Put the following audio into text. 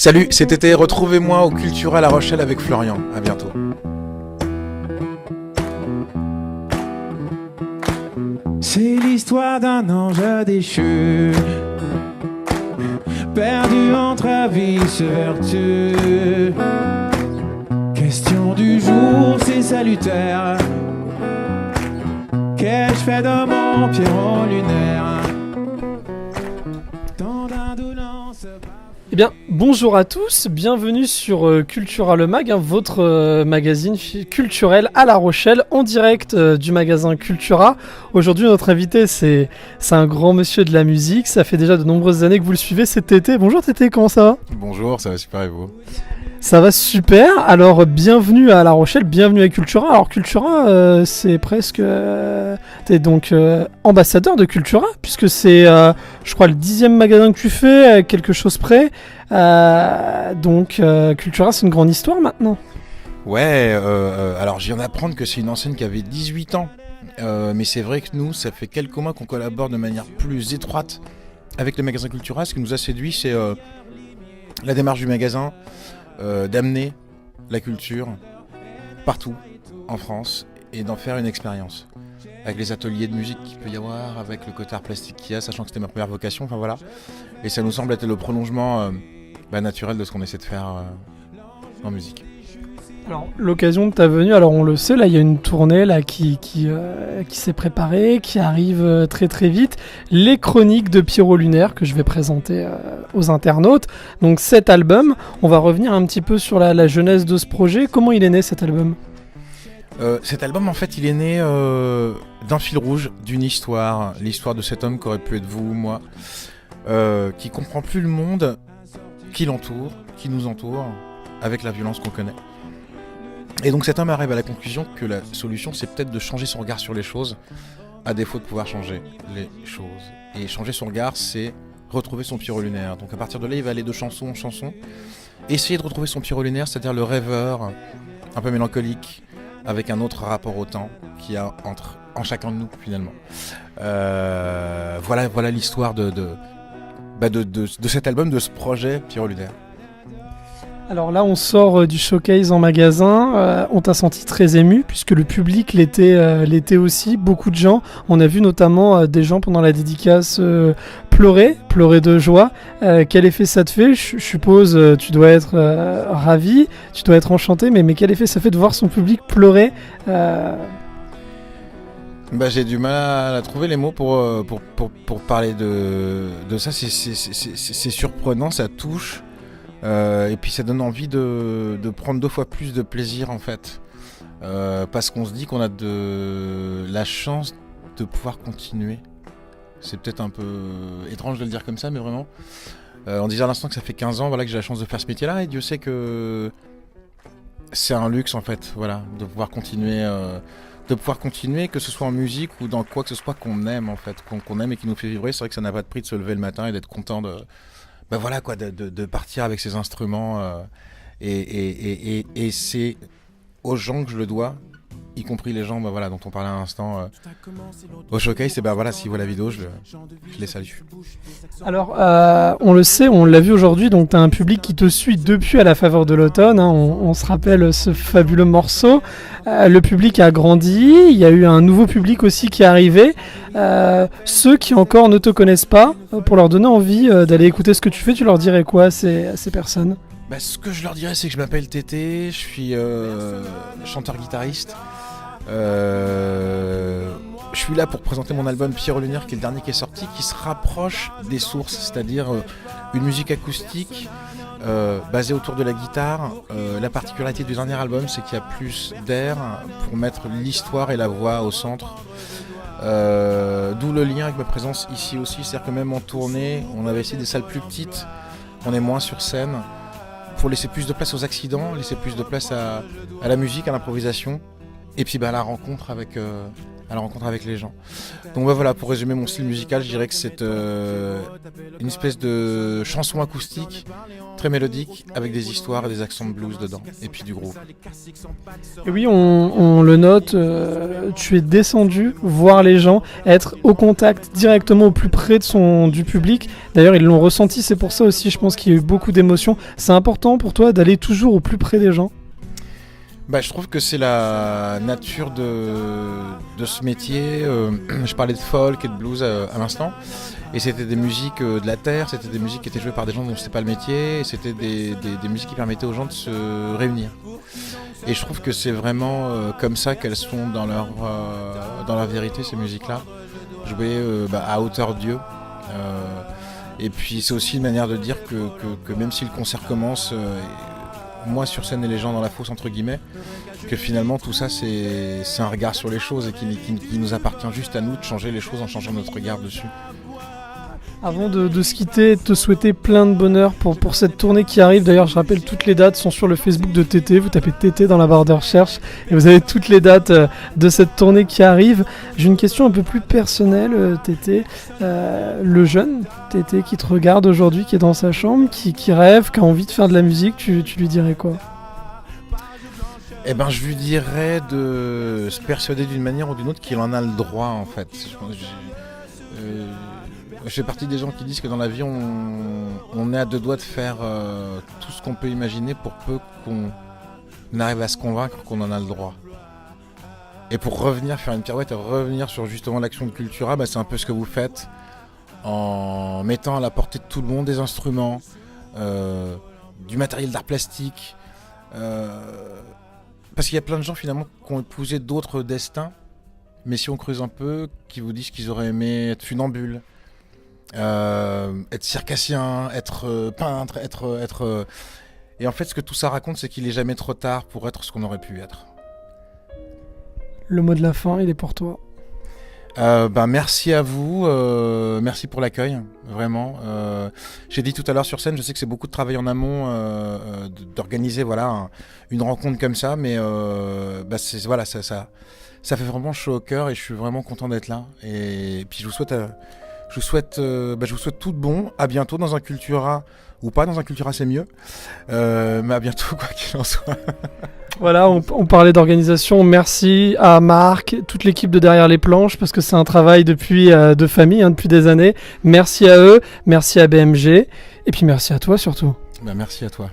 Salut, c'est Tété, retrouvez-moi au Cultura La Rochelle avec Florian. À bientôt. C'est l'histoire d'un ange déchu, perdu entre vice et vertu. Question du jour, c'est salutaire. Qu'ai-je fait de mon Pierrot lunaire? Tant d'indolence. Eh bien, bonjour à tous, bienvenue sur Cultura Le Mag, votre magazine culturel à La Rochelle, en direct du magasin Cultura. Aujourd'hui, notre invité, c'est un grand monsieur de la musique, ça fait déjà de nombreuses années que vous le suivez, c'est Tété. Bonjour Tété, comment ça va ? Bonjour, ça va super et vous ? Ça va super, alors bienvenue à La Rochelle, bienvenue à Cultura. Alors Cultura, c'est presque... t'es donc ambassadeur de Cultura, puisque c'est, je crois, le 10e magasin que tu fais, à quelque chose près. Donc Cultura, c'est une grande histoire maintenant. Ouais, alors je viens d'apprendre que c'est une enseigne qui avait 18 ans. Mais c'est vrai que nous, ça fait quelques mois qu'on collabore de manière plus étroite avec le magasin Cultura. Ce qui nous a séduit, c'est la démarche du magasin, d'amener la culture partout en France et d'en faire une expérience. Avec les ateliers de musique qu'il peut y avoir, avec le côté art plastique qu'il y a, sachant que c'était ma première vocation, enfin voilà. Et ça nous semble être le prolongement naturel de ce qu'on essaie de faire en musique. Alors, l'occasion de ta venue, alors on le sait, là il y a une tournée là, qui s'est préparée, qui arrive très très vite. Les chroniques de Pierrot Lunaire que je vais présenter aux internautes. Donc cet album, on va revenir un petit peu sur la genèse de ce projet. Comment il est né cet album ? Cet album en fait il est né d'un fil rouge, d'une histoire. L'histoire de cet homme qui aurait pu être vous ou moi, qui comprend plus le monde qui l'entoure, qui nous entoure, avec la violence qu'on connaît. Et donc cet homme arrive à la conclusion que la solution c'est peut-être de changer son regard sur les choses, à défaut de pouvoir changer les choses. Et changer son regard c'est retrouver son Pierrot lunaire. Donc à partir de là il va aller de chanson en chanson, essayer de retrouver son Pierrot lunaire, c'est-à-dire le rêveur, un peu mélancolique, avec un autre rapport au temps qu'il y a en chacun de nous finalement. Voilà l'histoire de cet album, de ce projet Pierrot lunaire. Alors là, on sort du showcase en magasin. On t'a senti très ému puisque le public l'était aussi. Beaucoup de gens. On a vu notamment des gens pendant la dédicace pleurer de joie. Quel effet ça te fait ? Je suppose tu dois être ravi, tu dois être enchanté, mais quel effet ça fait de voir son public pleurer J'ai du mal à trouver les mots pour parler de ça. C'est surprenant, ça touche. Et puis ça donne envie de prendre 2 fois plus de plaisir en fait, parce qu'on se dit qu'on a de la chance de pouvoir continuer. C'est peut-être un peu étrange de le dire comme ça, mais vraiment on disait à l'instant que ça fait 15 ans que j'ai la chance de faire ce métier là, et Dieu sait que c'est un luxe en fait, voilà, de pouvoir continuer, que ce soit en musique ou dans quoi que ce soit qu'on aime en fait, qu'on aime et qui nous fait vibrer. C'est vrai que ça n'a pas de prix de se lever le matin et d'être content de partir avec ces instruments, et c'est aux gens que je le dois, y compris les gens dont on parlait à l'instant au showcase. Et s'ils voient la vidéo, je les salue. Alors, on le sait, on l'a vu aujourd'hui, donc tu as un public qui te suit depuis À la faveur de l'automne, hein, on se rappelle ce fabuleux morceau. Le public a grandi, il y a eu un nouveau public aussi qui est arrivé. Ceux qui encore ne te connaissent pas, pour leur donner envie d'aller écouter ce que tu fais, tu leur dirais quoi à ces personnes ? Ce que je leur dirais, c'est que je m'appelle Tété, je suis chanteur-guitariste. Je suis là pour présenter mon album Pierrot lunaire, qui est le dernier qui est sorti, qui se rapproche des sources, c'est-à-dire une musique acoustique basée autour de la guitare. La particularité du dernier album, c'est qu'il y a plus d'air pour mettre l'histoire et la voix au centre. D'où le lien avec ma présence ici aussi, c'est-à-dire que même en tournée, on avait essayé des salles plus petites, on est moins sur scène, pour laisser plus de place aux accidents, laisser plus de place à la musique, à l'improvisation, et puis la rencontre avec à la rencontre avec les gens. Donc voilà, pour résumer mon style musical, je dirais que c'est une espèce de chanson acoustique, très mélodique, avec des histoires et des accents de blues dedans, et puis du groove. Et oui, on le note, tu es descendu voir les gens, être au contact directement au plus près du public. D'ailleurs, ils l'ont ressenti, c'est pour ça aussi, je pense qu'il y a eu beaucoup d'émotions. C'est important pour toi d'aller toujours au plus près des gens? Je trouve que c'est la nature de ce métier. Je parlais de folk et de blues à l'instant. Et c'était des musiques de la terre, c'était des musiques qui étaient jouées par des gens dont c'était pas le métier. Et c'était des musiques qui permettaient aux gens de se réunir. Et je trouve que c'est vraiment comme ça qu'elles sont dans leur vérité, ces musiques-là. Jouées à hauteur Dieu. Et puis c'est aussi une manière de dire que même si le concert commence... moi sur scène et les gens dans la fosse entre guillemets, que finalement tout ça c'est un regard sur les choses et qui nous appartient juste à nous de changer les choses en changeant notre regard dessus. Avant de se quitter, te souhaiter plein de bonheur pour cette tournée qui arrive. D'ailleurs, je rappelle, toutes les dates sont sur le Facebook de Tété. Vous tapez Tété dans la barre de recherche et vous avez toutes les dates de cette tournée qui arrive. J'ai une question un peu plus personnelle, Tété. Le jeune Tété qui te regarde aujourd'hui, qui est dans sa chambre, qui rêve, qui a envie de faire de la musique, tu lui dirais quoi ? Je lui dirais de se persuader d'une manière ou d'une autre qu'il en a le droit en fait. Je fais partie des gens qui disent que dans la vie on est à deux doigts de faire tout ce qu'on peut imaginer pour peu qu'on arrive à se convaincre qu'on en a le droit. Et pour revenir faire une pirouette et revenir sur justement l'action de Cultura, c'est un peu ce que vous faites en mettant à la portée de tout le monde des instruments, du matériel d'art plastique. Parce qu'il y a plein de gens finalement qui ont épousé d'autres destins, mais si on creuse un peu, qui vous disent qu'ils auraient aimé être funambules, être circassien, être peintre, être et en fait ce que tout ça raconte c'est qu'il est jamais trop tard pour être ce qu'on aurait pu être. Le mot de la fin, il est pour toi. Merci à vous, merci pour l'accueil, vraiment. J'ai dit tout à l'heure sur scène, je sais que c'est beaucoup de travail en amont d'organiser une rencontre comme ça, mais ça fait vraiment chaud au cœur et je suis vraiment content d'être là. Et puis je vous souhaite tout de bon. À bientôt dans un Cultura ou pas dans un Cultura, c'est mieux. Mais à bientôt quoi qu'il en soit. Voilà, on parlait d'organisation. Merci à Marc, toute l'équipe de Derrière les planches, parce que c'est un travail de famille, depuis des années. Merci à eux, merci à BMG, et puis merci à toi surtout. Merci à toi.